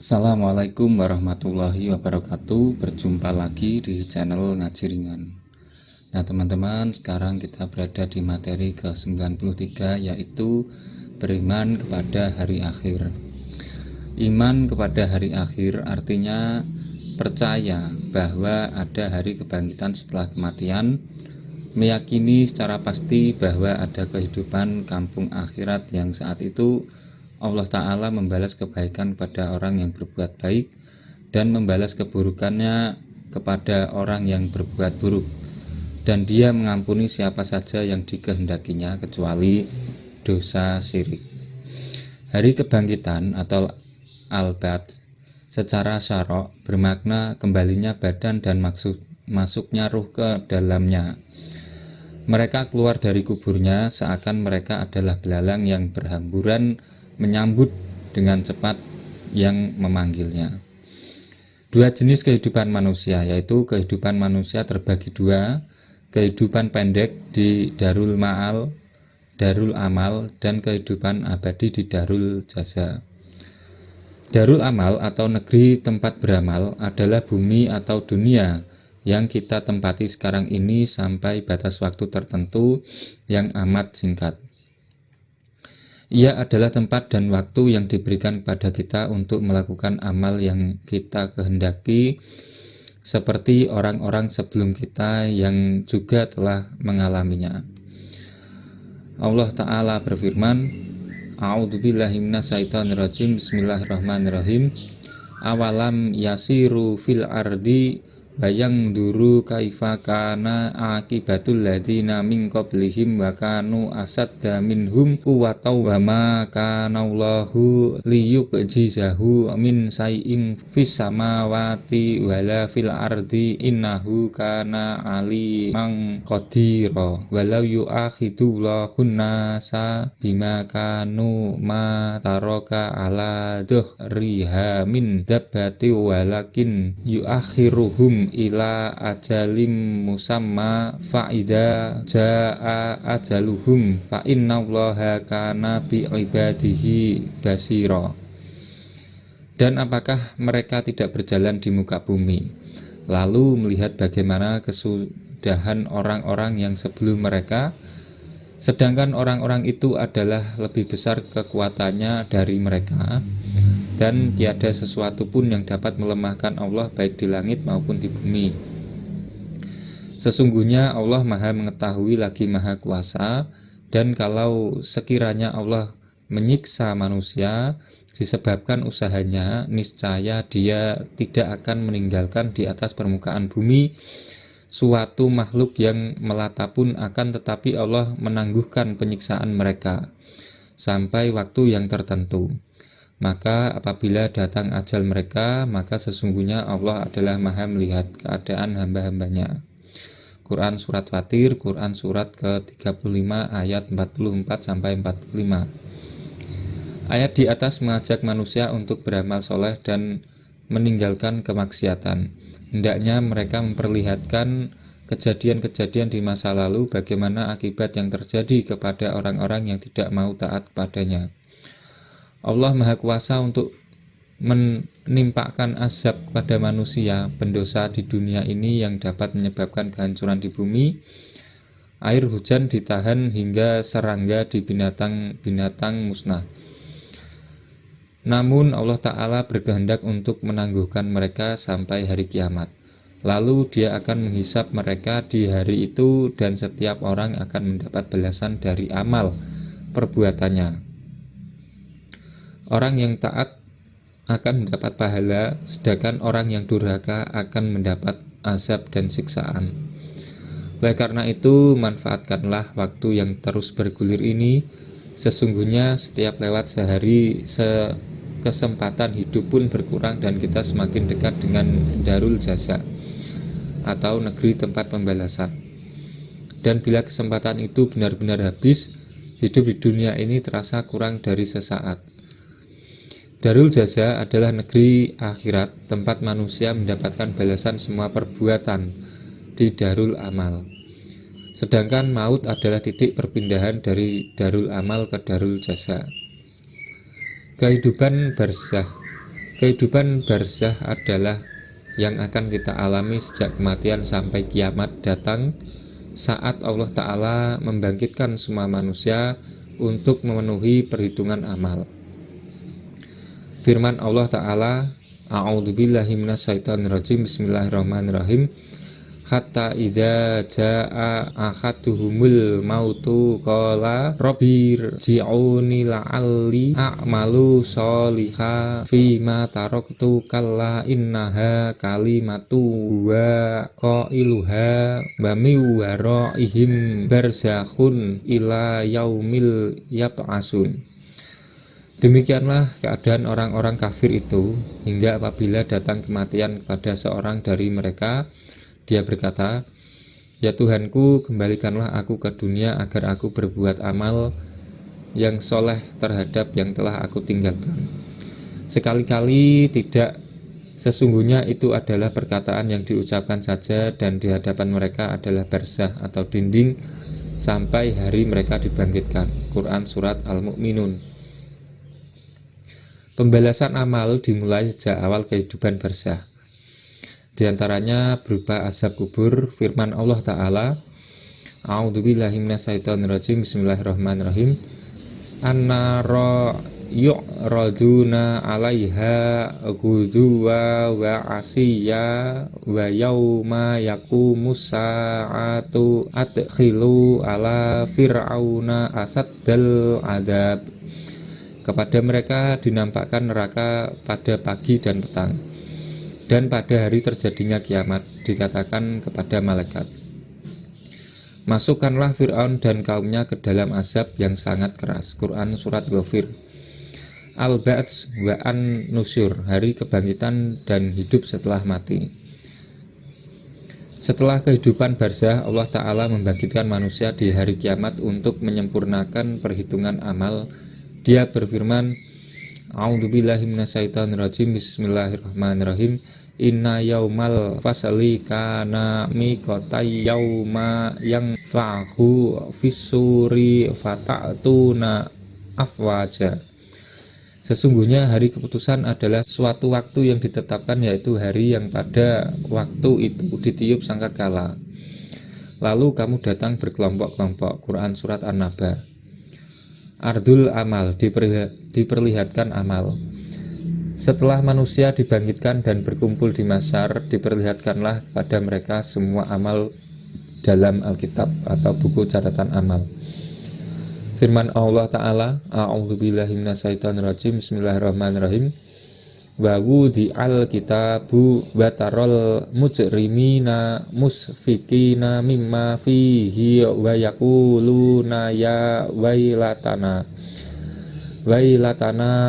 Assalamualaikum warahmatullahi wabarakatuh. Berjumpa lagi di channel Ngaji Ringan. Nah teman-teman, sekarang kita berada di materi ke-93, yaitu beriman kepada hari akhir. Iman kepada hari akhir artinya percaya bahwa ada hari kebangkitan setelah kematian, meyakini secara pasti bahwa ada kehidupan kampung akhirat yang saat itu Allah Ta'ala membalas kebaikan pada orang yang berbuat baik dan membalas keburukannya kepada orang yang berbuat buruk, dan Dia mengampuni siapa saja yang dikehendakinya kecuali dosa syirik. Hari kebangkitan atau al-ba'ts secara syarok bermakna kembalinya badan dan masuknya ruh ke dalamnya. Mereka keluar dari kuburnya seakan mereka adalah belalang yang berhamburan menyambut dengan cepat yang memanggilnya. Dua jenis kehidupan manusia, yaitu kehidupan manusia terbagi dua, kehidupan pendek di Darul Ma'al, Darul Amal, dan kehidupan abadi di Darul Jaza. Darul Amal atau negeri tempat beramal adalah bumi atau dunia yang kita tempati sekarang ini sampai batas waktu tertentu yang amat singkat. Ia adalah tempat dan waktu yang diberikan kepada kita untuk melakukan amal yang kita kehendaki, seperti orang-orang sebelum kita yang juga telah mengalaminya. Allah Ta'ala berfirman, A'udzubillahi minasyaitonirrajim, Bismillahirrahmanirrahim. Awalam yasiru fil ardi bayang duru kaifa kana akibatul ladina min qablihim wa kanu asadda minhum quwwatan wa ma kana Allahu liyuqjizahu min sayyin fis samawati wala fil ardi innahu kana aliman qadira walau yu'akhidullahu nasa bima kanu ma taraka ala dhuhriha min dabbati walakin yu'akhiruhum ila ajalim musamma fa'ida ja'a ajaluhum fa innallaha kana bi ibadihi basira. Dan apakah mereka tidak berjalan di muka bumi, lalu melihat bagaimana kesudahan orang-orang yang sebelum mereka, sedangkan orang-orang itu adalah lebih besar kekuatannya dari mereka, dan tiada sesuatu pun yang dapat melemahkan Allah baik di langit maupun di bumi. Sesungguhnya Allah Maha mengetahui lagi Maha kuasa, dan kalau sekiranya Allah menyiksa manusia disebabkan usahanya, niscaya Dia tidak akan meninggalkan di atas permukaan bumi suatu makhluk yang melata pun, akan tetapi Allah menangguhkan penyiksaan mereka sampai waktu yang tertentu. Maka apabila datang ajal mereka, maka sesungguhnya Allah adalah Maha melihat keadaan hamba-hambanya. Quran Surat Fatir, Quran Surat ke-35 ayat 44-45. Ayat di atas mengajak manusia untuk beramal soleh dan meninggalkan kemaksiatan. Hendaknya mereka memperlihatkan kejadian-kejadian di masa lalu, bagaimana akibat yang terjadi kepada orang-orang yang tidak mau taat kepadanya. Allah Maha Kuasa untuk menimpakan azab kepada manusia pendosa di dunia ini yang dapat menyebabkan kehancuran di bumi. Air hujan ditahan hingga serangga di binatang-binatang musnah. Namun Allah Ta'ala berkehendak untuk menangguhkan mereka sampai hari kiamat. Lalu Dia akan menghisap mereka di hari itu, dan setiap orang akan mendapat balasan dari amal perbuatannya. Orang yang taat akan mendapat pahala, sedangkan orang yang durhaka akan mendapat azab dan siksaan. Oleh karena itu, manfaatkanlah waktu yang terus bergulir ini. Sesungguhnya setiap lewat sehari, kesempatan hidup pun berkurang, dan kita semakin dekat dengan Darul Jaza atau negeri tempat pembalasan. Dan bila kesempatan itu benar-benar habis, hidup di dunia ini terasa kurang dari sesaat. Darul Jaza adalah negeri akhirat, tempat manusia mendapatkan balasan semua perbuatan di Darul Amal. Sedangkan maut adalah titik perpindahan dari Darul Amal ke Darul Jaza. Kehidupan barzakh Kehidupan barzah adalah yang akan kita alami sejak kematian sampai kiamat datang, saat Allah Ta'ala membangkitkan semua manusia untuk memenuhi perhitungan amal. Firman Allah Ta'ala, A'udzubillahi minasyaitonirrajim, Bismillahirrahmanirrahim. Hatta idza jaa ahaduhumul mautu qala rabbir ji'uni la'alli a'malu sholiha fima taraktu kalla innaha kalimatu wa qailuha wa min waraihim barzakhun ila yaumil yab'asun. Demikianlah keadaan orang-orang kafir itu hingga apabila datang kematian kepada seorang dari mereka, dia berkata, "Ya Tuhanku, kembalikanlah aku ke dunia agar aku berbuat amal yang soleh terhadap yang telah aku tinggalkan." Sekali-kali tidak, sesungguhnya itu adalah perkataan yang diucapkan saja, dan di hadapan mereka adalah barzah atau dinding sampai hari mereka dibangkitkan. Quran Surat Al-Mu'minun. Pembalasan amal dimulai sejak awal kehidupan barzah. Di antaranya berupa azab kubur. Firman Allah Ta'ala, A'udzubillahi minasyaitonirrajim, Bismillahirrahmanirrahim. An-nara yu'raduna 'alaiha ghuduwa wa asiyya wa yauma yaqumus sa'atu adkhilu ala fir'auna asaddal adab. Kepada mereka dinampakkan neraka pada pagi dan petang. Dan pada hari terjadinya kiamat dikatakan kepada malaikat, masukkanlah Fir'aun dan kaumnya ke dalam azab yang sangat keras. Quran Surat Ghafir. Al-Ba'ts wa An-Nusyur, hari kebangkitan dan hidup setelah mati. Setelah kehidupan barzah, Allah Ta'ala membangkitkan manusia di hari kiamat untuk menyempurnakan perhitungan amal. Dia berfirman, A'udzubillahi minasyaitonirrajim, Bismillahirrahmanirrahim. Inna yaumal fasli kana miqatai yauma yang fa'hu fisuri fata'tuna afwaja. Sesungguhnya hari keputusan adalah suatu waktu yang ditetapkan, yaitu hari yang pada waktu itu ditiup sangkakala, lalu kamu datang berkelompok-kelompok. Quran Surat An-Naba. Ardul amal, diperlihatkan amal. Setelah manusia dibangkitkan dan berkumpul di mahsyar, diperlihatkanlah kepada mereka semua amal dalam Alkitab atau buku catatan amal. Firman Allah Ta'ala, A'udzubillahi minasyaitonirrajim, Bismillahirrahmanirrahim. Wa wudi'al kitabu wa tarol mujrimina musfikina mimma fihi wa yaquluna ya wailatana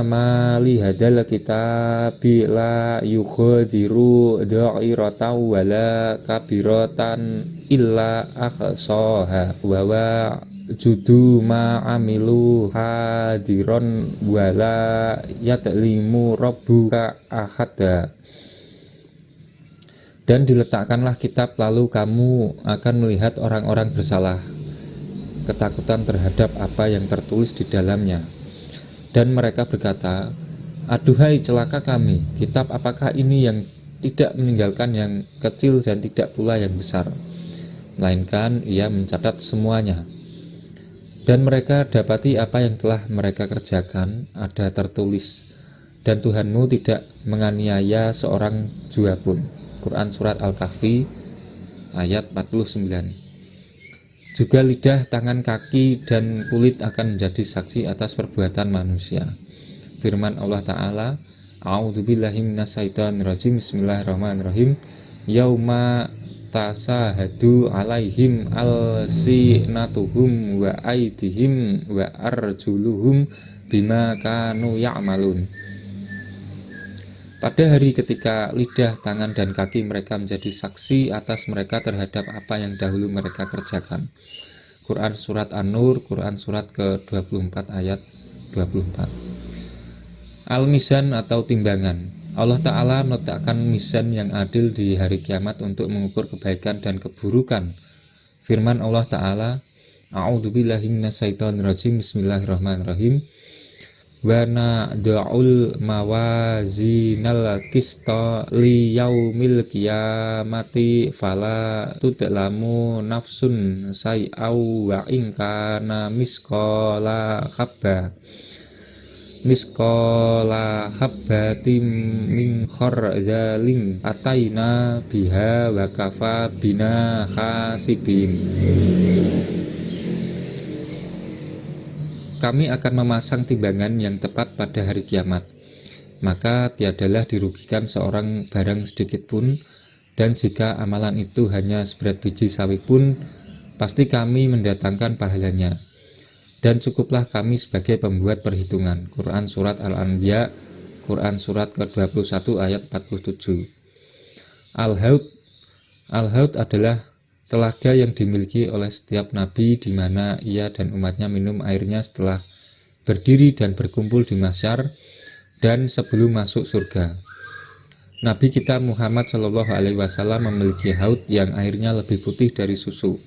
ma li hadzal kitabi la yughadiru dha'iratan wala kabiratan illa akhsaha wa judu ma amilu hadiron wala yatlimu rabbuka ahada. Dan diletakkanlah kitab, lalu kamu akan melihat orang-orang bersalah, ketakutan terhadap apa yang tertulis di dalamnya. Dan mereka berkata, aduhai celaka kami, kitab apakah ini yang tidak meninggalkan yang kecil dan tidak pula yang besar, melainkan ia mencatat semuanya. Dan mereka dapati apa yang telah mereka kerjakan ada tertulis, dan Tuhanmu tidak menganiaya seorang jua pun. Quran Surat Al-Kahfi ayat 49. Juga lidah, tangan, kaki, dan kulit akan menjadi saksi atas perbuatan manusia. Firman Allah Ta'ala, A'udzubillahi minasyaitonirrajim, Bismillahirrahmanirrahim. Yauma tasahadu alaihim alsinatuhum wa aidihim wa arjuluhum bima kanu ya'malun. Pada hari ketika lidah, tangan, dan kaki mereka menjadi saksi atas mereka terhadap apa yang dahulu mereka kerjakan. Quran Surat An-Nur, Quran Surat ke-24 ayat 24. Al-Mizan atau timbangan. Allah Ta'ala meletakkan mizan yang adil di hari kiamat untuk mengukur kebaikan dan keburukan. Firman Allah Ta'ala, A'udzubillahi minasyaitonirrajim, Bismillahirrahmanirrahim. wa nad'ul mawazinal qista li yaumil qiyamati fala tudlamu nafsun say'au wa in kana misqala habbatin min khardalin ataina biha wa kafa bina hasibin. Kami akan memasang timbangan yang tepat pada hari kiamat, maka tiadalah dirugikan seorang barang sedikit pun, dan jika amalan itu hanya seberat biji sawi pun, pasti kami mendatangkan pahalanya. Dan cukuplah kami sebagai pembuat perhitungan. Quran Surat Al-Anbiya, Quran Surat ke-21 ayat 47. Al-Haud adalah telaga yang dimiliki oleh setiap nabi, di mana ia dan umatnya minum airnya setelah berdiri dan berkumpul di mahsyar dan sebelum masuk surga. Nabi kita Muhammad SAW memiliki haud yang airnya lebih putih dari susu,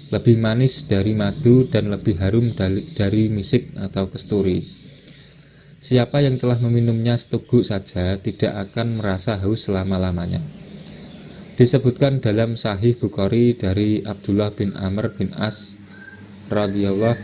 lebih manis dari madu, dan lebih harum dari misik atau kesturi. Siapa yang telah meminumnya seteguk saja tidak akan merasa haus selama-lamanya. Disebutkan dalam Sahih Bukhari dari Abdullah bin Amr bin As radhiyallahu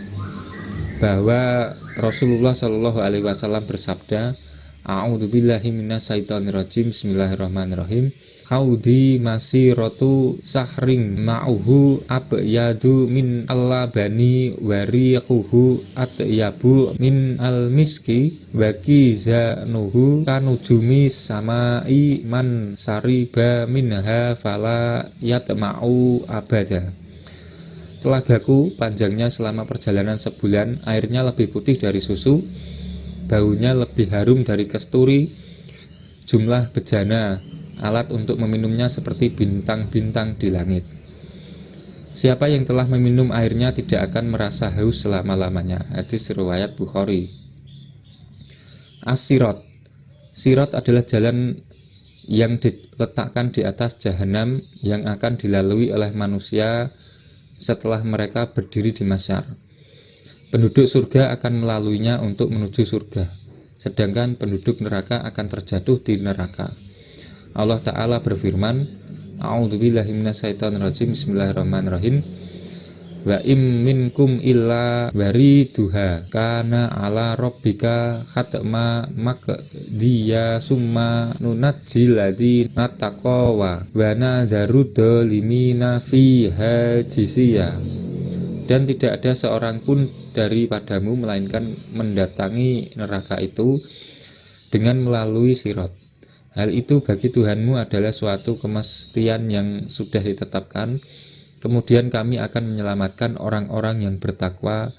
bahwa Rasulullah SAW bersabda, A'udzubillahi minasyaitonirrajim, bismillahirrahmanirrahim. Haudi masiratu sahring ma'uhu abyadu min allabani wariquhu atyabu min almiski wa kizanuhu kanujumi samai man sariba minha fala yatma'u abada. Telagaku panjangnya selama perjalanan sebulan, airnya lebih putih dari susu, baunya lebih harum dari kesturi, jumlah bejana alat untuk meminumnya seperti bintang-bintang di langit. Siapa yang telah meminum airnya tidak akan merasa haus selama-lamanya. Hadis riwayat Bukhari. As-Sirat. Sirat adalah jalan yang diletakkan di atas jahanam yang akan dilalui oleh manusia setelah mereka berdiri di mahsyar. Penduduk surga akan melaluinya untuk menuju surga, sedangkan penduduk neraka akan terjatuh di neraka. Allah Ta'ala berfirman, A'udzubillahi minasyaitonirrajim, bismillahirrahmanirrahim. Wa im minkum illa wariduha kana ala rabbika khatma maqdiya summa nunajjil ladzina taqaw wa nadharu dhalimina fiha jisiya. Dan tidak ada seorang pun daripadamu melainkan mendatangi neraka itu dengan melalui sirat. Hal itu bagi Tuhanmu adalah suatu kemestian yang sudah ditetapkan. Kemudian kami akan menyelamatkan orang-orang yang bertakwa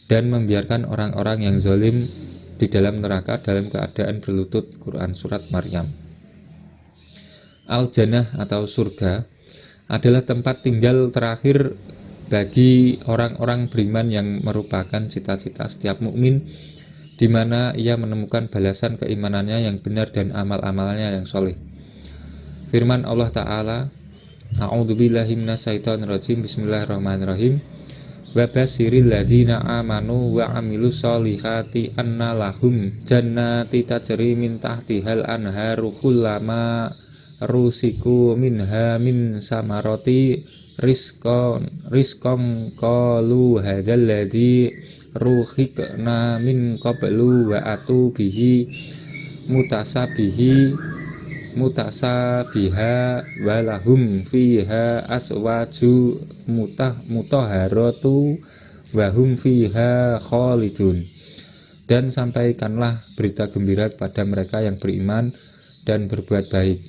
dan membiarkan orang-orang yang zalim di dalam neraka dalam keadaan berlutut. Quran Surat Maryam. Al-Jannah atau surga adalah tempat tinggal terakhir bagi orang-orang beriman yang merupakan cita-cita setiap mukmin, di mana ia menemukan balasan keimanannya yang benar dan amal-amalnya yang soleh. Firman Allah Ta'ala, A'udzubillahi minasyaitonirrajim, bismillahirrahmanirrahim. Wa basyiril ladzina amanu wa amilus solihati anna lahum jannati tajri min tahtihal anharu kullama rusiku minha min samaroti rizqan qalu hadzal ladzi ruhikna min qablu wa atu bihi mutasabiha walahum fiha aswaju mutahharatu wa hum fiha khalidun. Dan sampaikanlah berita gembira kepada mereka yang beriman dan berbuat baik,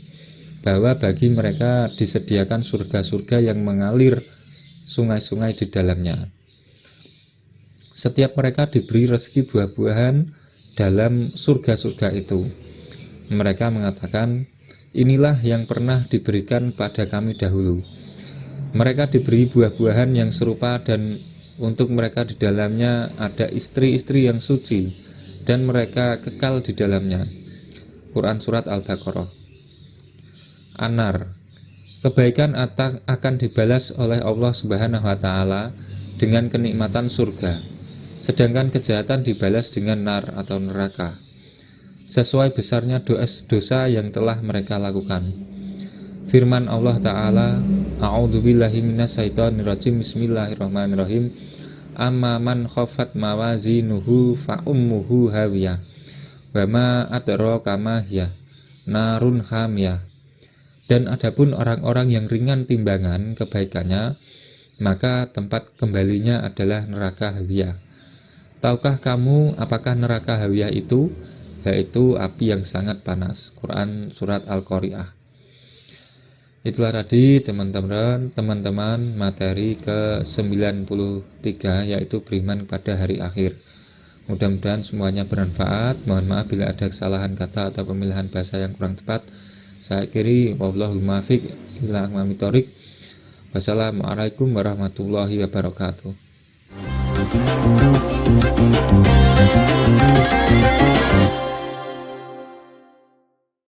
bahwa bagi mereka disediakan surga-surga yang mengalir sungai-sungai di dalamnya. Setiap mereka diberi rezeki buah-buahan dalam surga-surga itu. Mereka mengatakan, inilah yang pernah diberikan pada kami dahulu. Mereka diberi buah-buahan yang serupa dan untuk mereka di dalamnya ada istri-istri yang suci dan mereka kekal di dalamnya. Quran Surat Al-Baqarah. An-Nar. Kebaikan akan dibalas oleh Allah Subhanahu wa Ta'ala dengan kenikmatan surga. sedangkan kejahatan dibalas dengan nar atau neraka, sesuai besarnya dosa yang telah mereka lakukan. Firman Allah Ta'ala, A'udzubillahi minasyaitonirrajim, Bismillahirrahmanirrahim. Amma man khafat mawazinuhu fa ummuhu hawiyah wa ma adraka ma hiya narun hamiyah. Dan adapun orang-orang yang ringan timbangan kebaikannya, maka tempat kembalinya adalah neraka hawiyah. Tahukah kamu apakah neraka hawiyah itu? Yaitu api yang sangat panas. Quran surat Al-Qari'ah. Itulah tadi teman-teman materi ke-93, yaitu beriman pada hari akhir. Mudah-mudahan semuanya bermanfaat. Mohon maaf bila ada kesalahan kata atau pemilihan bahasa yang kurang tepat. Saya akhiri, wallahul muwaffiq ila aqwamit thoriq. Wassalamualaikum warahmatullahi wabarakatuh.